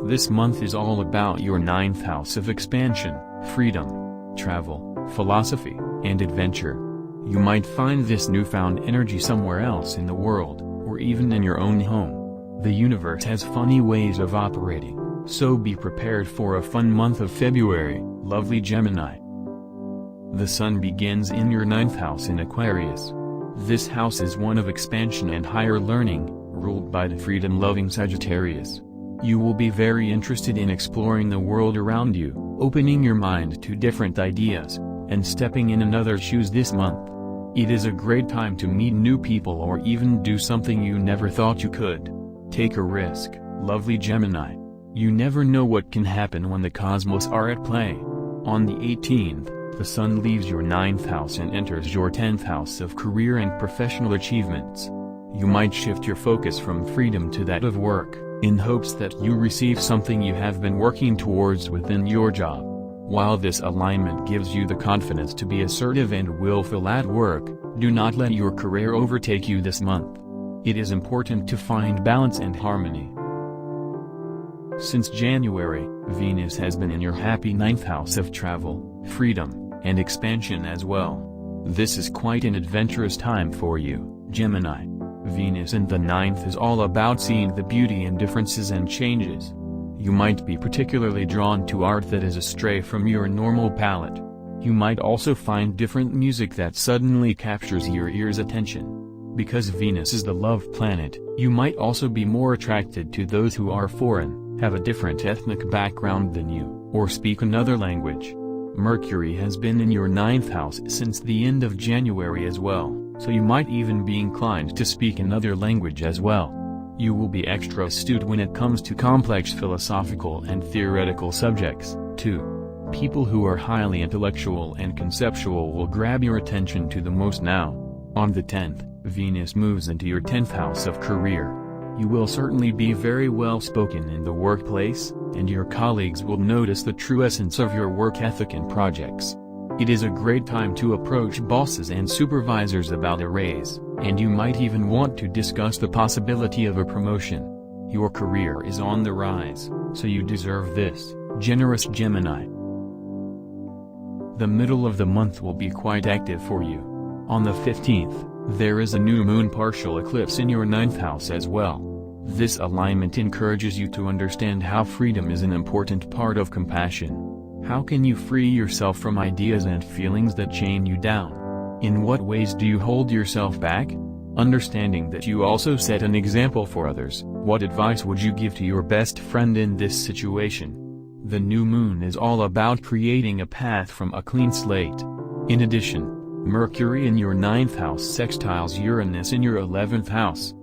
This month is all about your ninth house of expansion, freedom, travel, philosophy, and adventure. You might find this newfound energy somewhere else in the world, or even in your own home. The universe has funny ways of operating, so be prepared for a fun month of February, lovely Gemini. The sun begins in your ninth house in Aquarius. This house is one of expansion and higher learning, ruled by the freedom-loving Sagittarius. You will be very interested in exploring the world around you, opening your mind to different ideas, and stepping in others' shoes this month. It is a great time to meet new people or even do something you never thought you could. Take a risk, lovely Gemini. You never know what can happen when the cosmos are at play. On the 18th, the sun leaves your ninth house and enters your 10th house of career and professional achievements. You might shift your focus from freedom to that of work, in hopes that you receive something you have been working towards within your job. While this alignment gives you the confidence to be assertive and willful at work, do not let your career overtake you this month. It is important to find balance and harmony. Since January, Venus has been in your happy ninth house of travel, freedom, and expansion as well. This is quite an adventurous time for you, Gemini. Venus in the ninth is all about seeing the beauty in differences and changes. You might be particularly drawn to art that is astray from your normal palette. You might also find different music that suddenly captures your ear's attention. Because Venus is the love planet, you might also be more attracted to those who are foreign, have a different ethnic background than you, or speak another language. Mercury has been in your ninth house since the end of January as well, so you might even be inclined to speak another language as well. You will be extra astute when it comes to complex philosophical and theoretical subjects, too. People who are highly intellectual and conceptual will grab your attention to the most now. On the 10th, Venus moves into your 10th house of career. You will certainly be very well spoken in the workplace, and your colleagues will notice the true essence of your work ethic and projects. It is a great time to approach bosses and supervisors about a raise, and you might even want to discuss the possibility of a promotion. Your career is on the rise, so you deserve this, generous Gemini. The middle of the month will be quite active for you. On the 15th, there is a new moon partial eclipse in your ninth house as well. This alignment encourages you to understand how freedom is an important part of compassion. How can you free yourself from ideas and feelings that chain you down? In what ways do you hold yourself back? Understanding that you also set an example for others, what advice would you give to your best friend in this situation? The new moon is all about creating a path from a clean slate. In addition, Mercury in your ninth house sextiles Uranus in your 11th house.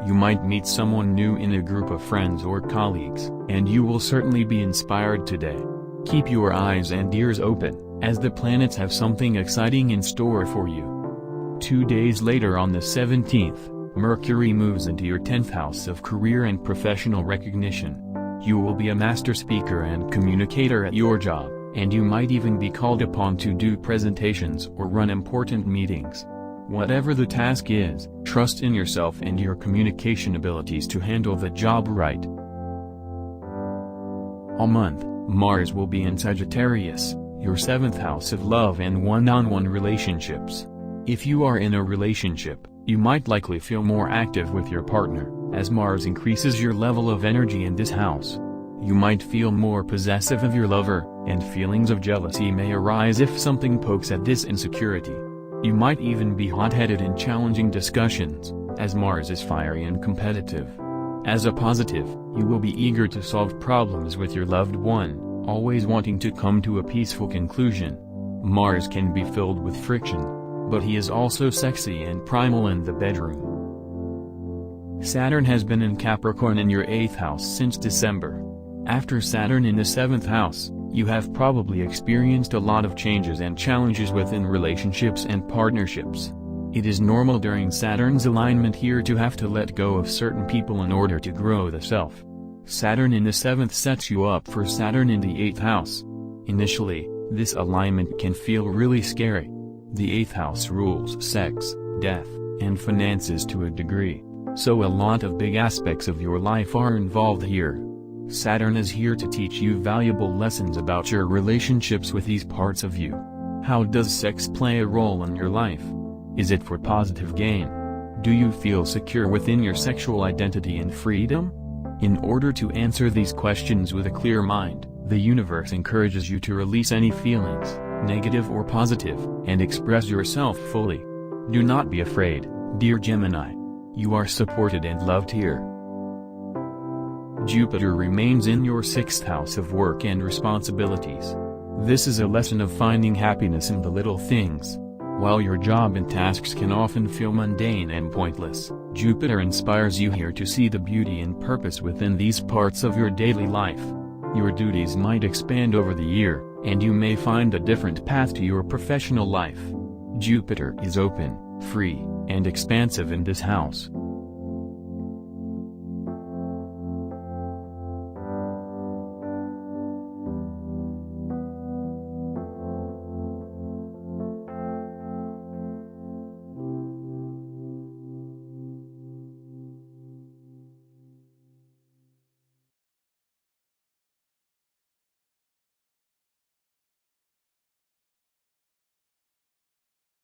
You might meet someone new in a group of friends or colleagues, and you will certainly be inspired today. Keep your eyes and ears open, as the planets have something exciting in store for you. 2 days later on the 17th, Mercury moves into your 10th house of career and professional recognition. You will be a master speaker and communicator at your job, and you might even be called upon to do presentations or run important meetings. Whatever the task is, trust in yourself and your communication abilities to handle the job right. All month, Mars will be in Sagittarius, your 7th house of love and one-on-one relationships. If you are in a relationship, you might likely feel more active with your partner, as Mars increases your level of energy in this house. You might feel more possessive of your lover, and feelings of jealousy may arise if something pokes at this insecurity. You might even be hot-headed in challenging discussions, as Mars is fiery and competitive. As a positive, you will be eager to solve problems with your loved one, always wanting to come to a peaceful conclusion. Mars can be filled with friction, but he is also sexy and primal in the bedroom. Saturn has been in Capricorn in your 8th house since December. After Saturn in the 7th house, you have probably experienced a lot of changes and challenges within relationships and partnerships. It is normal during Saturn's alignment here to have to let go of certain people in order to grow the self. Saturn in the 7th sets you up for Saturn in the 8th house. Initially, this alignment can feel really scary. The 8th house rules sex, death, and finances to a degree, so a lot of big aspects of your life are involved here. Saturn is here to teach you valuable lessons about your relationships with these parts of you. How does sex play a role in your life? Is it for positive gain? Do you feel secure within your sexual identity and freedom? In order to answer these questions with a clear mind, the universe encourages you to release any feelings, negative or positive, and express yourself fully. Do not be afraid, dear Gemini. You are supported and loved here. Jupiter remains in your 6th house of work and responsibilities. This is a lesson of finding happiness in the little things. While your job and tasks can often feel mundane and pointless, Jupiter inspires you here to see the beauty and purpose within these parts of your daily life. Your duties might expand over the year, and you may find a different path to your professional life. Jupiter is open, free, and expansive in this house.